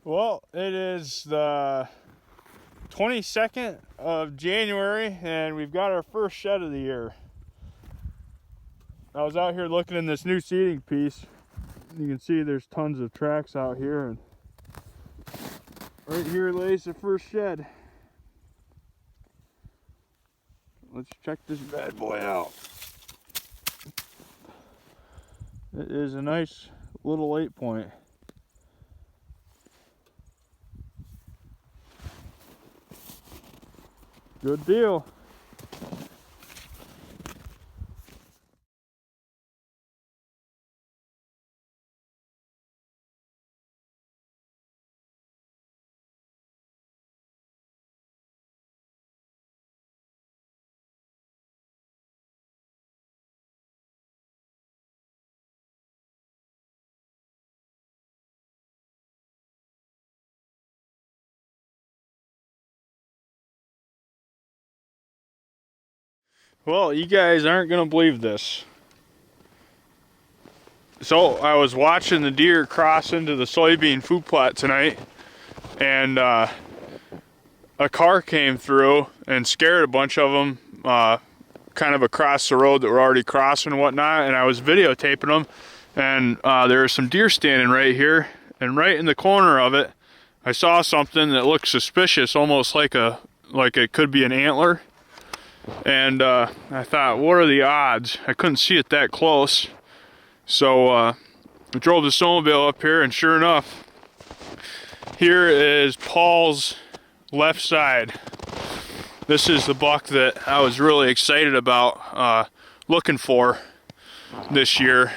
Well, it is the 22nd of January and we've got our first shed of the year. I was out here looking in this new seeding piece. You can see there's tons of tracks out here, and right here lays the first shed. Let's check this bad boy out. It is a nice little 8-point. Good deal. Well, you guys aren't gonna believe this. So I was watching the deer cross into the soybean food plot tonight, and a car came through and scared a bunch of them kind of across the road that were already crossing and whatnot, and I was videotaping them, and there were some deer standing right here, and right in the corner of it I saw something that looked suspicious, almost like it could be an antler. And I thought, what are the odds? I couldn't see it that close. So I drove the snowmobile up here, and sure enough, here is Paul's left side. This is the buck that I was really excited about looking for this year.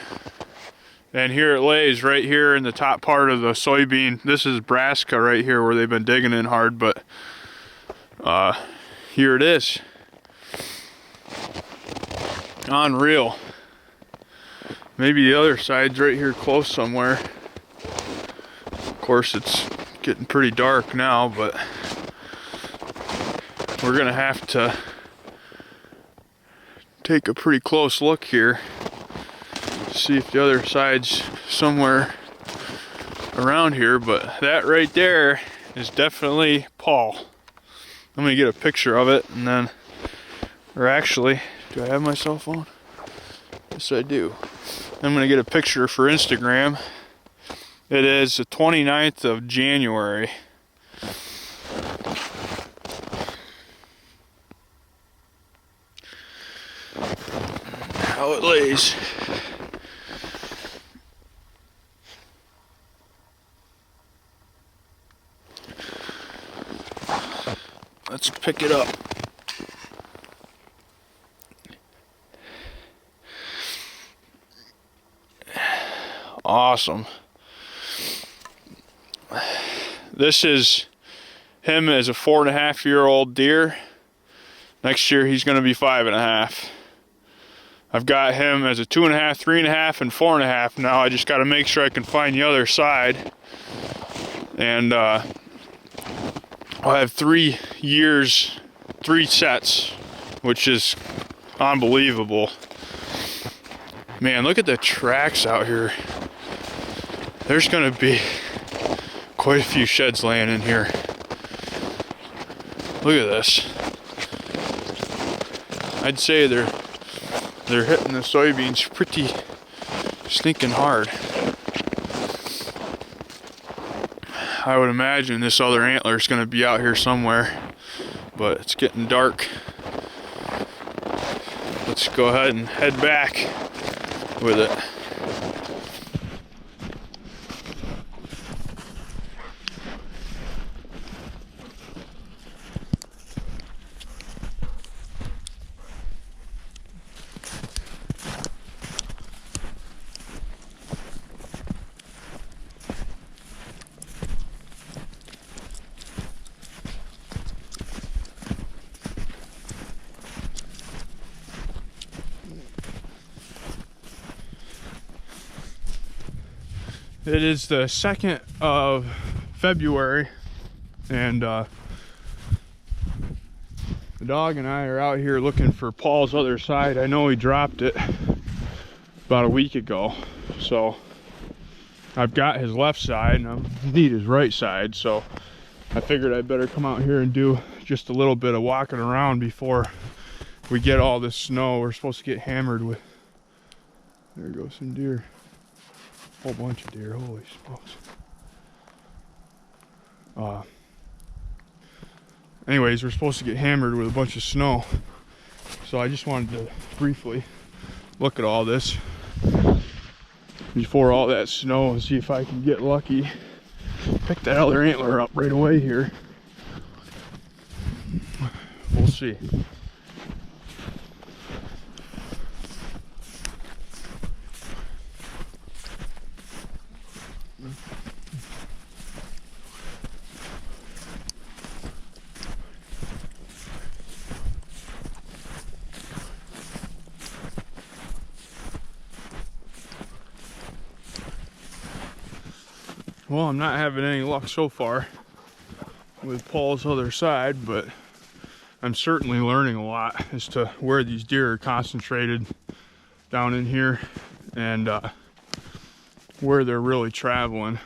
And here it lays right here in the top part of the soybean. This is brassica right here where they've been digging in hard, but here it is. Unreal. Maybe the other side's right here close somewhere. Of course, it's getting pretty dark now, but we're gonna have to take a pretty close look here, see if the other side's somewhere around here. But that right there is definitely Paul. I'm gonna get a picture of it, and then, or actually, do I have my cell phone? Yes, I do. I'm gonna get a picture for Instagram. It is the 29th of January. How it lays. Let's pick it up. Awesome. This is him as a 4.5-year-old deer. Next year he's going to be 5.5. I've got him as a 2.5, 3.5, and 4.5 now. I just got to make sure I can find the other side. And I'll have 3 years, 3 sets, which is unbelievable. Man, look at the tracks out here. There's gonna be quite a few sheds laying in here. Look at this. I'd say they're hitting the soybeans pretty stinking hard. I would imagine this other antler is gonna be out here somewhere, but it's getting dark. Let's go ahead and head back with it. It is the 2nd of February, and the dog and I are out here looking for Paul's other side. I know he dropped it about a week ago, so I've got his left side and I need his right side, so I figured I'd better come out here and do just a little bit of walking around before we get all this snow. We're supposed to get hammered with, there goes some deer. A whole bunch of deer, holy smokes. Anyways, we're supposed to get hammered with a bunch of snow. So I just wanted to briefly look at all this before all that snow and see if I can get lucky. Pick that other antler up right away here. We'll see. Well, I'm not having any luck so far with Paul's other side, but I'm certainly learning a lot as to where these deer are concentrated down in here and where they're really traveling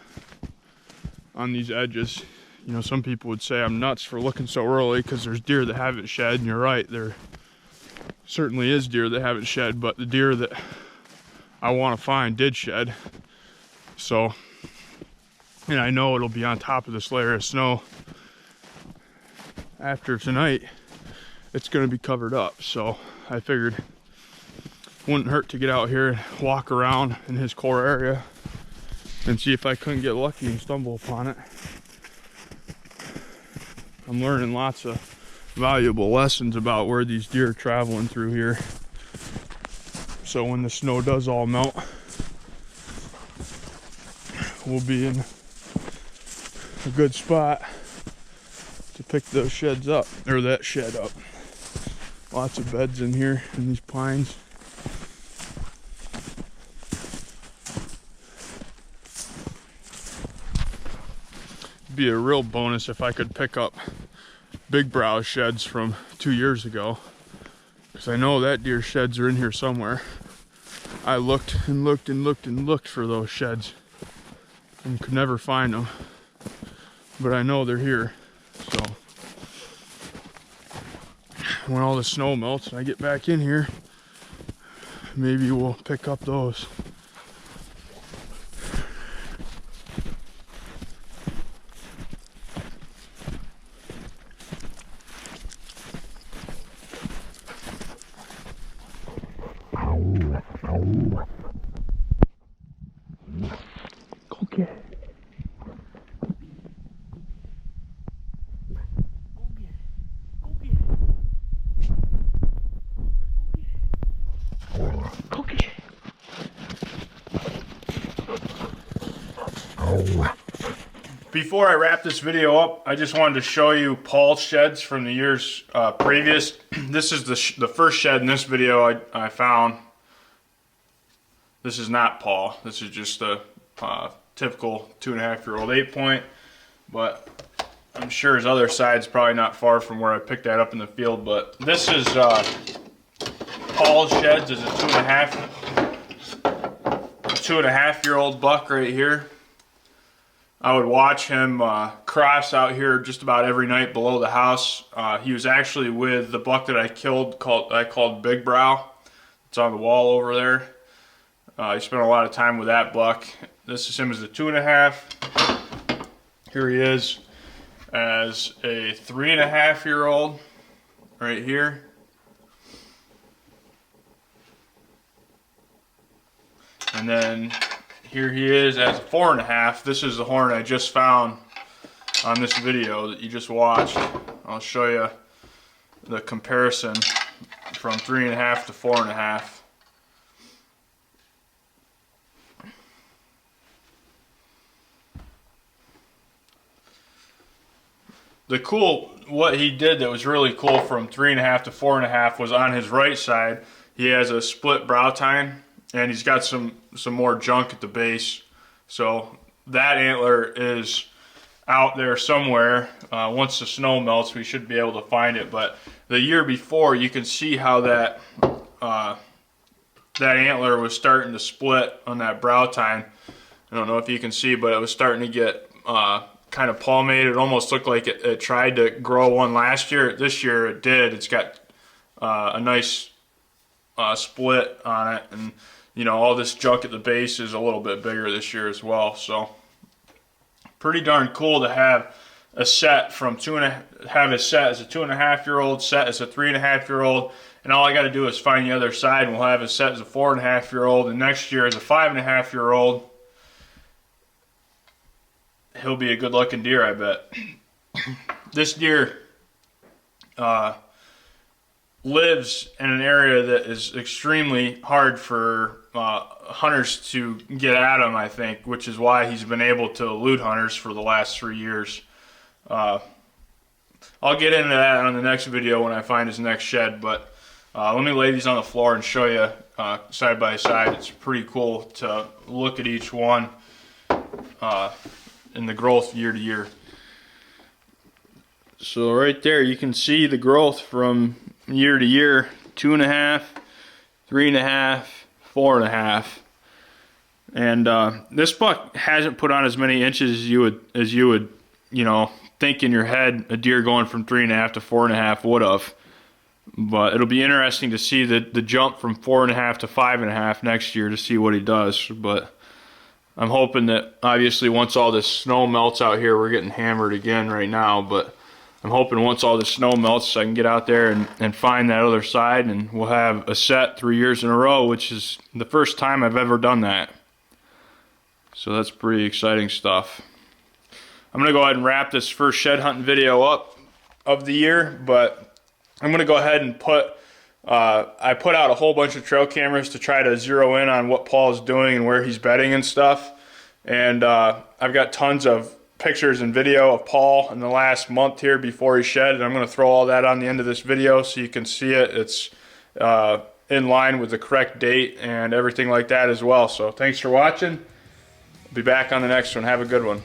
on these edges. You know, some people would say I'm nuts for looking so early because there's deer that haven't shed, and you're right, there certainly is deer that haven't shed, but the deer that I want to find did shed. So, and I know it'll be on top of this layer of snow after tonight. It's going to be covered up, so I figured it wouldn't hurt to get out here and walk around in his core area and see if I couldn't get lucky and stumble upon it. I'm learning lots of valuable lessons about where these deer are traveling through here, so when the snow does all melt, we'll be in a good spot to pick those sheds up, or that shed up. Lots of beds in here in these pines. It'd be a real bonus if I could pick up big browse sheds from 2 years ago, because I know that deer sheds are in here somewhere. I looked and looked and looked and looked for those sheds and could never find them, but I know they're here. So when all the snow melts and I get back in here, maybe we'll pick up those. Okay. Before I wrap this video up, I just wanted to show you Paul's sheds from the years previous. This is the first shed in this video I found. This is not Paul. This is just a typical 2.5-year-old 8-point, but I'm sure his other side's probably not far from where I picked that up in the field. But this is Paul's sheds. Is a 2.5-year-old buck right here. I would watch him cross out here just about every night below the house. He was actually with the buck that I killed, I called Big Brow. It's on the wall over there. He spent a lot of time with that buck. This is him as a 2.5. Here he is as a 3.5-year-old right here. And then here he is as a 4.5. This is the horn I just found on this video that you just watched. I'll show you the comparison from 3.5 to 4.5. What he did that was really cool from 3.5 to 4.5 was on his right side. He has a split brow tine, and he's got some more junk at the base. So that antler is out there somewhere. Once the snow melts, we should be able to find it. But the year before, you can see how that antler was starting to split on that brow tine. I don't know if you can see, but it was starting to get kind of palmated. It almost looked like it tried to grow one last year. This year it did. It's got a nice split on it, and you know, all this junk at the base is a little bit bigger this year as well. So pretty darn cool to have a set from have a set as a 2.5-year-old, set as a 3.5-year-old, and all I got to do is find the other side, and we'll have a set as a 4.5-year-old, and next year as a 5.5-year-old. He'll be a good-looking deer, I bet. This deer lives in an area that is extremely hard for hunters to get at him, I think, which is why he's been able to elude hunters for the last 3 years. I'll get into that on the next video when I find his next shed, but let me lay these on the floor and show you side by side. It's pretty cool to look at each one in the growth year to year. So right there you can see the growth from year to year: 2.5, 3.5, 4.5. And this buck hasn't put on as many inches as you would you know, think in your head a deer going from 3.5 to 4.5 would have. But it'll be interesting to see the jump from 4.5 to 5.5 next year to see what he does. But I'm hoping that obviously once all this snow melts out here, we're getting hammered again right now, but I'm hoping once all the snow melts I can get out there and find that other side, and we'll have a set 3 years in a row, which is the first time I've ever done that. So that's pretty exciting stuff. I'm going to go ahead and wrap this first shed hunting video up of the year, but I'm going to go ahead and I put out a whole bunch of trail cameras to try to zero in on what Paul's doing and where he's bedding and stuff. And I've got tons of pictures and video of Paul in the last month here before he shed, and I'm going to throw all that on the end of this video so you can see it. It's in line with the correct date and everything like that as well. So thanks for watching. I'll be back on the next one. Have a good one.